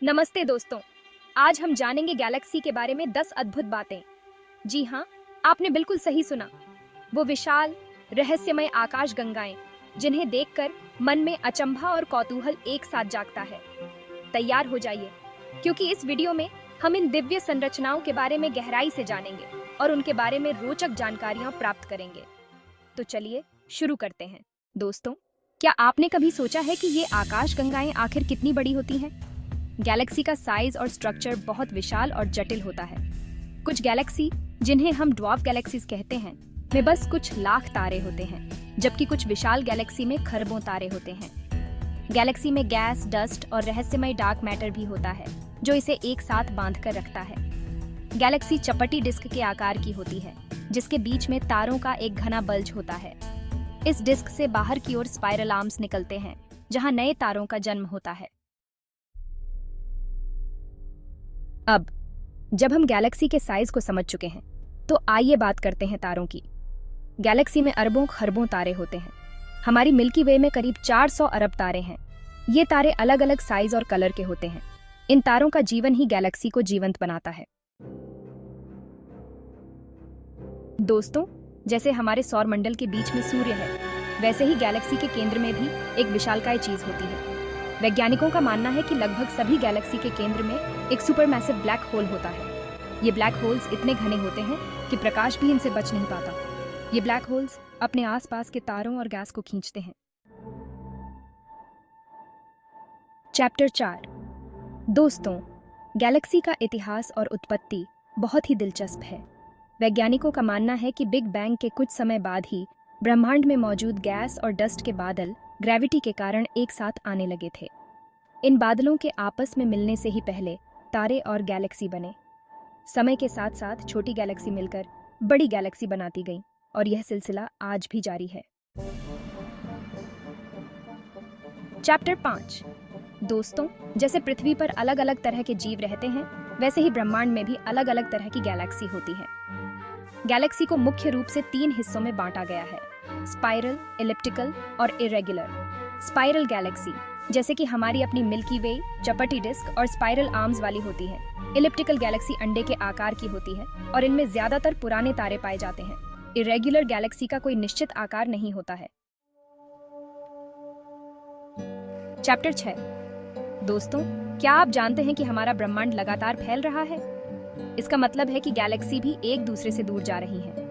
नमस्ते दोस्तों। आज हम जानेंगे गैलेक्सी के बारे में 10 अद्भुत बातें। जी हाँ, आपने बिल्कुल सही सुना। वो विशाल रहस्यमय आकाश गंगाएं जिन्हें देखकर मन में अचंभा और कौतूहल एक साथ जागता है। तैयार हो जाइए, क्योंकि इस वीडियो में हम इन दिव्य संरचनाओं के बारे में गहराई से जानेंगे और उनके बारे में रोचक जानकारियां प्राप्त करेंगे। तो चलिए शुरू करते हैं। दोस्तों, क्या आपने कभी सोचा है कि ये आकाश गंगाएं आखिर कितनी बड़ी होती हैं? गैलेक्सी का साइज और स्ट्रक्चर बहुत विशाल और जटिल होता है। कुछ गैलेक्सी, जिन्हें हम ड्वार्फ गैलेक्सीज कहते हैं, में बस कुछ लाख तारे होते हैं, जबकि कुछ विशाल गैलेक्सी में खरबों तारे होते हैं। गैलेक्सी में गैस, डस्ट और रहस्यमय डार्क मैटर भी होता है, जो इसे एक साथ बांधकर रखता है। गैलेक्सी चपटी डिस्क के आकार की होती है, जिसके बीच में तारों का एक घना बल्ज होता है। इस डिस्क से बाहर की ओर स्पाइरल आर्म्स निकलते हैं, जहां नए तारों का जन्म होता है। अब जब हम गैलेक्सी के साइज को समझ चुके हैं, तो आइए बात करते हैं तारों की। गैलेक्सी में अरबों खरबों तारे होते हैं। हमारी मिल्की वे में करीब 400 अरब तारे हैं। ये तारे अलग अलग साइज और कलर के होते हैं। इन तारों का जीवन ही गैलेक्सी को जीवंत बनाता है। दोस्तों, जैसे हमारे सौर मंडल के बीच में सूर्य है, वैसे ही गैलेक्सी के केंद्र में भी एक विशालकाय चीज होती है। वैज्ञानिकों का मानना है कि लगभग सभी गैलेक्सी के केंद्र में एक सुपरमैसिव ब्लैक होल होता है। ये ब्लैक होल्स इतने घने होते हैं कि प्रकाश भी इनसे बच नहीं पाता। ये ब्लैक होल्स अपने आसपास के तारों और गैस को खींचते हैं। चैप्टर 4। दोस्तों, गैलेक्सी का इतिहास और उत्पत्ति बहुत ही दिलचस्प है। वैज्ञानिकों का मानना है कि बिग बैंग के कुछ समय बाद ही ब्रह्मांड में मौजूद गैस और डस्ट के बादल ग्रेविटी के कारण एक साथ आने लगे थे। इन बादलों के आपस में मिलने से ही पहले तारे और गैलेक्सी बने। समय के साथ साथ छोटी गैलेक्सी मिलकर बड़ी गैलेक्सी बनाती गई, और यह सिलसिला आज भी जारी है। चैप्टर 5। दोस्तों, जैसे पृथ्वी पर अलग अलग तरह के जीव रहते हैं, वैसे ही ब्रह्मांड में भी अलग अलग तरह की गैलेक्सी होती है। गैलेक्सी को मुख्य रूप से 3 हिस्सों में बांटा गया है: स्पाइरल, इलिप्टिकल और इरेगुलर। स्पाइरल गैलेक्सी, जैसे कि हमारी अपनी मिल्की वे, चपटी डिस्क और स्पाइरल आर्म्स वाली होती है। इलिप्टिकल गैलेक्सी अंडे के आकार की होती है और इनमें ज्यादातर पुराने तारे पाए जाते हैं। इरेगुलर गैलेक्सी का कोई निश्चित आकार नहीं होता है। चैप्टर 6। दोस्तों, क्या आप जानते हैं कि हमारा ब्रह्मांड लगातार फैल रहा है? इसका मतलब है कि गैलेक्सी भी एक दूसरे से दूर जा रही हैं।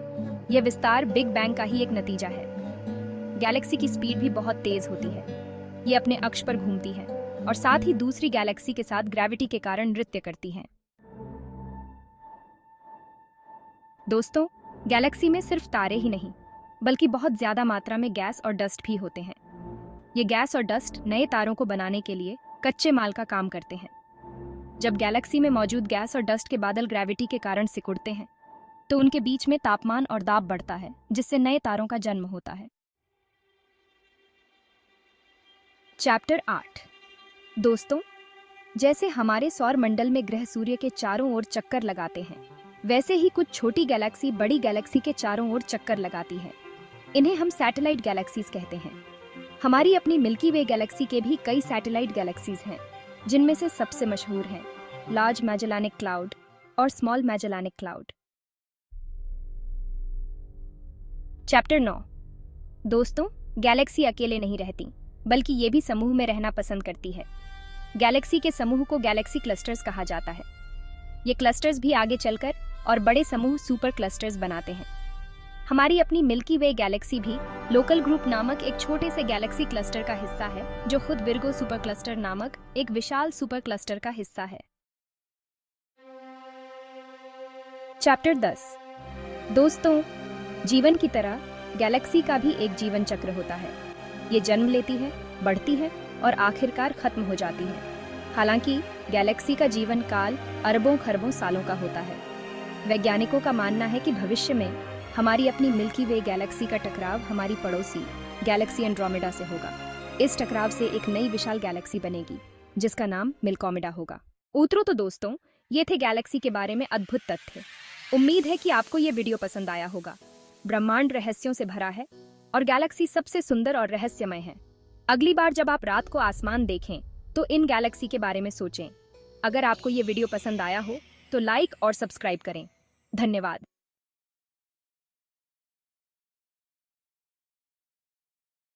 यह विस्तार बिग बैंग का ही एक नतीजा है। गैलेक्सी की स्पीड भी बहुत तेज होती है। ये अपने अक्ष पर घूमती है और साथ ही दूसरी गैलेक्सी के साथ ग्रेविटी के कारण नृत्य करती हैं। दोस्तों, गैलेक्सी में सिर्फ तारे ही नहीं, बल्कि बहुत ज्यादा मात्रा में गैस और डस्ट भी होते हैं। ये गैस और डस्ट नए तारों को बनाने के लिए कच्चे माल का काम करते हैं। जब गैलेक्सी में मौजूद गैस और डस्ट के बादल ग्रेविटी के कारण सिकुड़ते हैं, तो उनके बीच में तापमान और दाब बढ़ता है, जिससे नए तारों का जन्म होता है। चैप्टर 8। दोस्तों, जैसे हमारे सौर मंडल में ग्रह सूर्य के चारों ओर चक्कर लगाते हैं, वैसे ही कुछ छोटी गैलेक्सी बड़ी गैलेक्सी के चारों ओर चक्कर लगाती है। इन्हें हम सैटेलाइट गैलेक्सीज कहते हैं। हमारी अपनी मिल्की वे गैलेक्सी के भी कई सैटेलाइट गैलेक्सीज हैं, जिनमें से सबसे मशहूर हैं लार्ज मैजेलानिक क्लाउड और स्मॉल मैजेलानिक क्लाउड। चैप्टर 9। दोस्तों, गैलेक्सी अकेले नहीं रहती, बल्कि ये भी समूह में रहना पसंद करती है। गैलेक्सी के समूह को गैलेक्सी क्लस्टर्स कहा जाता है। ये क्लस्टर्स भी आगे चलकर और बड़े समूह सुपर क्लस्टर्स बनाते हैं। हमारी अपनी मिल्की वे गैलेक्सी भी लोकल ग्रुप नामक एक छोटे से गैलेक्सी क्लस्टर का हिस्सा है, जो खुद विर्गो सुपर क्लस्टर नामक एक विशाल सुपर क्लस्टर का हिस्सा है। चैप्टर 10। दोस्तों, जीवन की तरह गैलेक्सी का भी एक जीवन चक्र होता है। ये जन्म लेती है, बढ़ती है और आखिरकार खत्म हो जाती है। हालांकि गैलेक्सी का जीवन काल अरबों खरबों सालों का होता है। वैज्ञानिकों का मानना है कि भविष्य में हमारी अपनी मिल्की वे गैलेक्सी का टकराव हमारी पड़ोसी गैलेक्सी एंड्रोमेडा से होगा। इस टकराव से एक नई विशाल गैलेक्सी बनेगी, जिसका नाम मिल्कोमेडा होगा। तो दोस्तों, ये थे गैलेक्सी के बारे में अद्भुत तथ्य। उम्मीद है कि आपको ये वीडियो पसंद आया होगा। ब्रह्मांड रहस्यों से भरा है और गैलेक्सी सबसे सुंदर और रहस्यमय है। अगली बार जब आप रात को आसमान देखें, तो इन गैलेक्सी के बारे में सोचें। अगर आपको ये वीडियो पसंद आया हो तो लाइक और सब्सक्राइब करें। धन्यवाद।